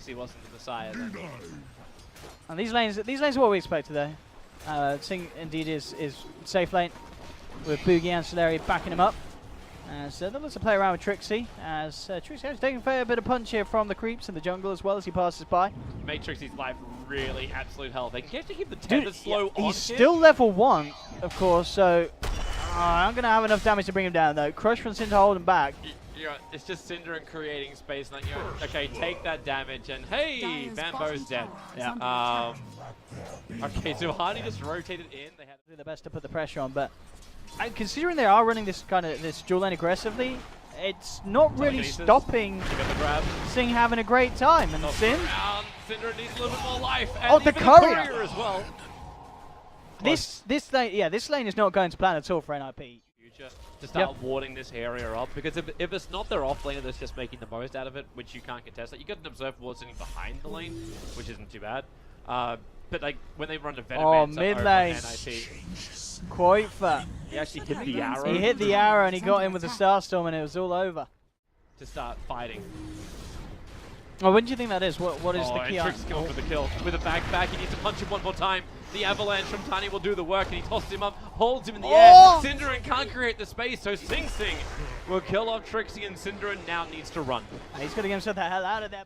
Trixie wasn't the Messiah then. And these lanes are what we expected though. Sing indeed is safe lane with Boogie and Soleri backing him up. So they'll also play around with Trixie, as Trixie is taking a fair bit of punch here from the creeps in the jungle as well as he passes by. Made Trixie's life really absolute hell. They can actually keep the tether slow on he's still level 1, of course, so I'm going to have enough damage to bring him down though. Crush from Sin to hold him back. It's just Synderen creating space, and okay, take that damage, and hey, BeanBoys dead. Yeah. Okay, so Hani just rotated in. They had to do their best to put the pressure on, but considering they are running this dual lane aggressively, it's not really stopping Sing having a great time. And Sin, Synderen needs a little bit more life. And oh, the courier as well. This lane is not going to plan at all for NiP. To start warding this area up, because if it's not their off laner that's just making the most out of it, which you can't contest, like you got an observer ward sitting behind the lane, which isn't too bad. But like when they run to Venom mid lane, Quoifer. He actually hit the arrow. He hit the arrow and he got in with the Starstorm, and it was all over. To start fighting. Oh, when do you think that is? What is the key? Trix's going for the kill. With a back, he needs to punch him one more time. The avalanche from Tiny will do the work, and he tosses him up, holds him in the air. Synderen can't create the space, so Sing will kill off Trixie, and Synderen now needs to run. He's going to get himself the hell out of there.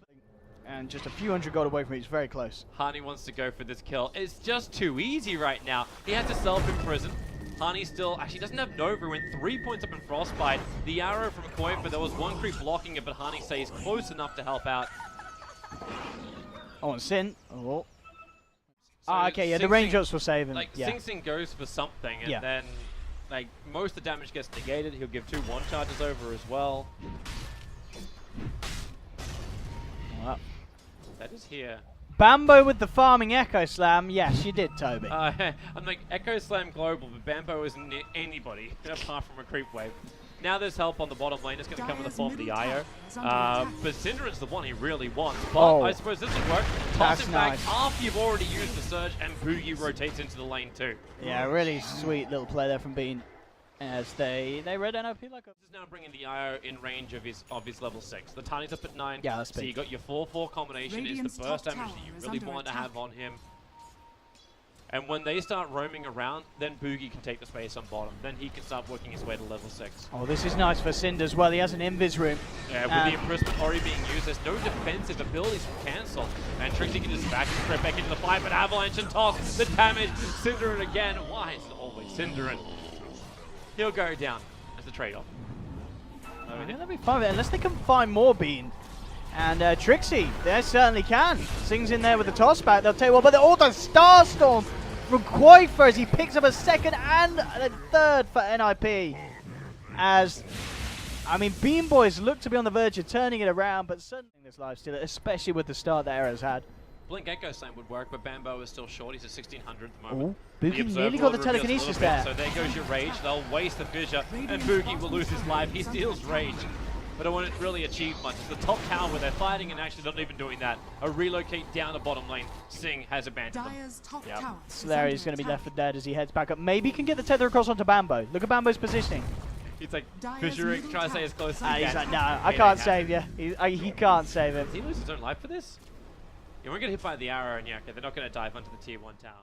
And just a few hundred gold away from it, he's very close. Hani wants to go for this kill. It's just too easy right now. He has to self-imprison. Hani still actually doesn't have Nova. He went 3 points up in Frostbite. The arrow from Koi, but there was one creep blocking it, but Hani stays close enough to help out. Oh, and Sin. Oh. So okay, yeah, the range ups will save him. Like, Sing goes for something, and then like most of the damage gets negated. He'll give 2 1-charges over as well. That is here. Bambo with the farming Echo Slam. Yes, you did, Toby. I'm like, Echo Slam global, but Bambo isn't anybody apart from a creep wave. Now there's help on the bottom lane. It's going to come in the form of the IO. But Synderen's the one he really wants. But I suppose this will work. Toss him back after you've already used the surge, and Boogie rotates into the lane too. Yeah, really sweet little play there from Bean. As they read NiP like a... This is now bringing the IO in range of his level 6. The Tiny's up at 9. Yeah, that's big. So you got your 4-4 combination. It's the burst damage that you really want to have on him. And when they start roaming around, then Boogie can take the space on bottom. Then he can start working his way to level 6. Oh, this is nice for Cinder as well. He has an invis room. Yeah, with the imprisonment already being used, there's no defensive abilities from cancel. And Trixie can just back into the fight, but Avalanche and toss the damage. Synderen again. Why is it always Synderen? He'll go down as a trade-off. That'll be fine, unless they can find more Bean. And Trixie, they certainly can. Sing's in there with the toss back. They'll take one, but the auto Starstorm from Quoifer as he picks up a second and a third for NiP. As, I mean, BeanBoys look to be on the verge of turning it around, but certainly this lifesteal, especially with the start that Arrow's had. Blink Echo Slam would work, but Bambo is still short. He's at 1600 at the moment. Boogie nearly got the telekinesis there. So there goes your rage. They'll waste the fissure, and Boogie will lose his life. He steals rage, but it won't really achieve much. It's the top tower where they're fighting and actually not even doing that. A relocate down the bottom lane. Sing has abandoned them. Solari's going to be left for dead as he heads back up. Maybe he can get the tether across onto Bambo. Look at Bambo's positioning. He's like fissuring, trying to stay as close as he can. He's like, no, I can't save you. He can't save him. Does he lose his own life for this? Yeah, we're going to hit by the arrow, and they're not going to dive onto the tier 1 tower.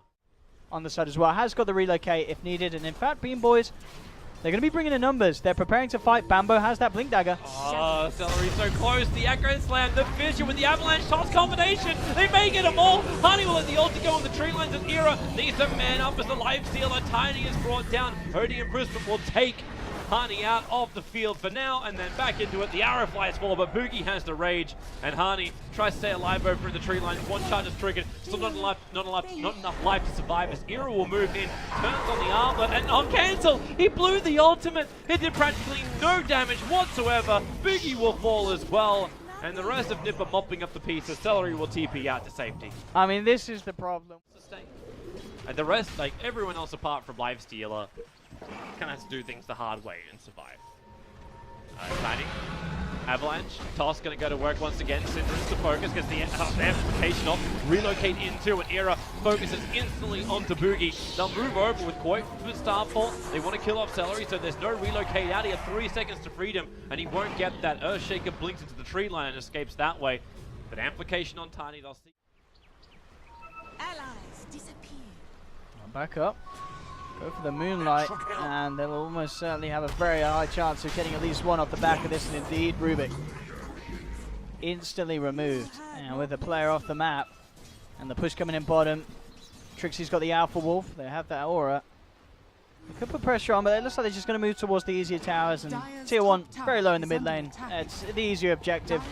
On the side as well, has got the relocate if needed, and in fact, BeanBoys, they're going to be bringing the numbers. They're preparing to fight. Bambo has that blink dagger. Oh, Celery so close. The Echo Slam, the fissure with the avalanche toss combination. They may get them all. Honey will let the ult go on the tree lines, and Era needs to man up as the lifestealer. Tiny is brought down. Hody and Brisbane will take Hani out of the field for now, and then back into it. The arrow flies forward, but Boogie has the rage, and Hani tries to stay alive over in the tree line. 1 charge is triggered, still not enough life to survive as Era will move in, turns on the armlet, and on cancel, he blew the ultimate. It did practically no damage whatsoever. Boogie will fall as well, and the rest of NiP are mopping up the pieces. Celery will TP out to safety. I mean, this is the problem. And the rest, like everyone else apart from Lifestealer, kind of has to do things the hard way and survive. Tiny. Avalanche. Toss going to go to work once again. Synderen's to focus, gets the amplification off. Relocate into an Era. Focuses instantly onto Boogie. They'll move over with Koi for Starfall. They want to kill off Celery, so there's no relocate out. He has 3 seconds to freedom, and he won't get that. Earthshaker blinks into the tree line and escapes that way. But amplification on Tiny, they'll see. Allies disappear. Back up. Go for the Moonlight, and they'll almost certainly have a very high chance of getting at least one off the back of this, and indeed Rubik instantly removed. And with a player off the map, and the push coming in bottom, Trixie's got the Alpha Wolf, they have that aura. They could put pressure on, but it looks like they're just going to move towards the easier towers, and tier 1 very low in the mid lane. It's the easier objective.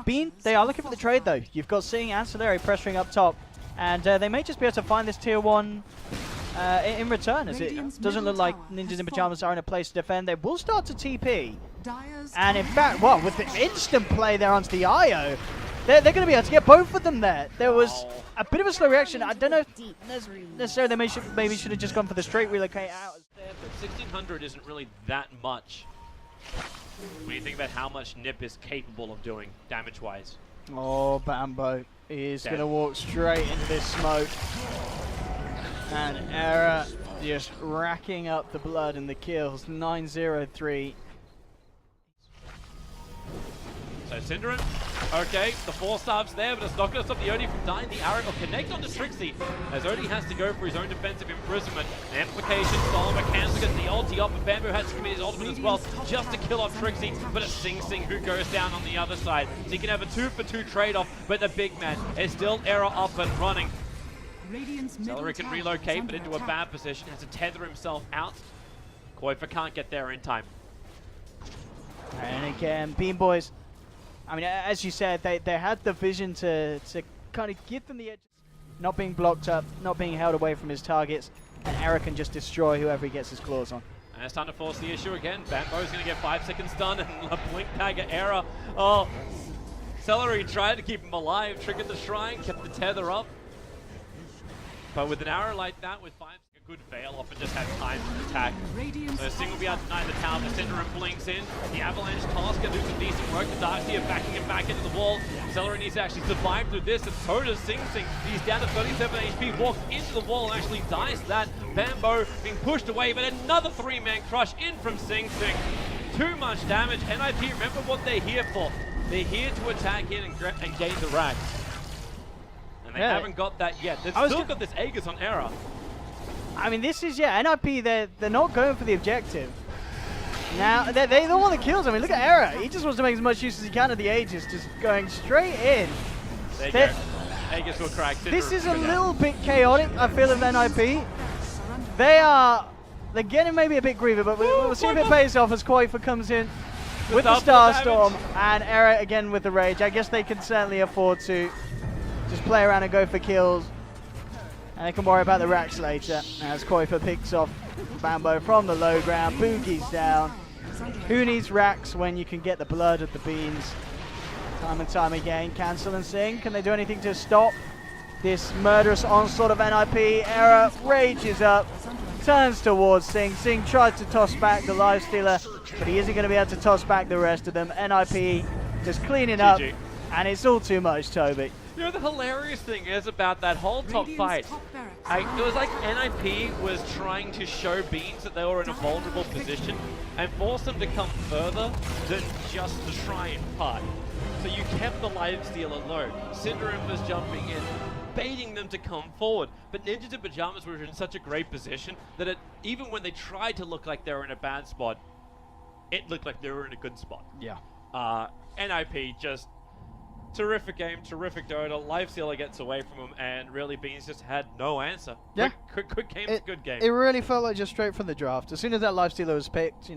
Bean, they are looking for the trade though. You've got Sing and Solari pressuring up top, and they may just be able to find this tier 1 in return, as it doesn't look like Ninjas in Pajamas are in a place to defend. They will start to TP, and in fact, well, with the instant play there onto the IO, they're going to be able to get both of them there. There was a bit of a slow reaction. I don't know if necessarily they maybe should have just gone for the straight relocate out. But 1600 isn't really that much when you think about how much NiP is capable of doing damage-wise. Oh, Bambo is going to walk straight into this smoke. And Era just racking up the blood and the kills. 9-0-3. So Synderen, okay, the 4-star's there, but it's not going to stop the Odie from dying. The arrow will connect onto Trixie, as Odie has to go for his own defensive imprisonment. Amplification, Solomon cancels against the ulti off, but Bamboo has to commit his ultimate as well, just to kill off Trixie, but it's Sing Sing who goes down on the other side. So you can have a 2-for-2 trade-off, but the big man is still Era up and running. Celery can relocate, but into a bad position, has to tether himself out. Koifa can't get there in time. And again, BeanBoys, I mean, as you said, they had the vision to kind of give them the edge, not being blocked up, not being held away from his targets, and Era can just destroy whoever he gets his claws on. And it's time to force the issue again. Bambo's going to get 5 seconds stun, and a blink dagger Era. Oh, Celery tried to keep him alive, triggered the shrine, kept the tether up. But with an arrow like that, with 5 a good veil off and just have time to attack. So Sing will be able to deny the tower. The Synderen blinks in. The Avalanche task can do some decent work. The Darkseer backing him back into the wall. Celery needs to actually survive through this, and so does Sing Sing. He's down to 37 HP, walks into the wall and actually dies that. Bambo being pushed away, but another 3-man crush in from Sing Sing. Too much damage. NiP, remember what they're here for. They're here to attack in and gain the racks. And they haven't got that yet. They've still got this Aegis on Era. I mean, this is, NiP, they're not going for the objective. Now, they don't want the kills. I mean, look at Era. He just wants to make as much use as he can of the Aegis, just going straight in. There you go. Aegis will crack. This is a little bit chaotic, I feel, of NiP. They're getting maybe a bit greedy, but we'll see if it pays off as Koifa comes in with the Starstorm, and Era again with the Rage. I guess they can certainly afford to just play around and go for kills. And they can worry about the racks later, as Koifa picks off Bambo from the low ground, boogies down. Who needs racks when you can get the blood of the beans? Time and time again, Cancel and Sing. Can they do anything to stop this murderous onslaught of NiP? Era rages up, turns towards Sing. Sing tries to toss back the Lifestealer, but he isn't going to be able to toss back the rest of them. NiP just cleaning up, and it's all too much, Toby. You know, the hilarious thing is about that whole top fight, it was like NiP was trying to show Beans that they were in a vulnerable position and force them to come further than just the shrine part. So you kept the Lifestealer low. Synderen was jumping in, baiting them to come forward. But Ninjas in Pajamas were in such a great position that even when they tried to look like they were in a bad spot, it looked like they were in a good spot. Yeah. NiP just... terrific game, terrific Dota. Lifestealer gets away from him, and really Beans just had no answer. Yeah. Good game, good game. It really felt like just straight from the draft. As soon as that Lifestealer was picked, we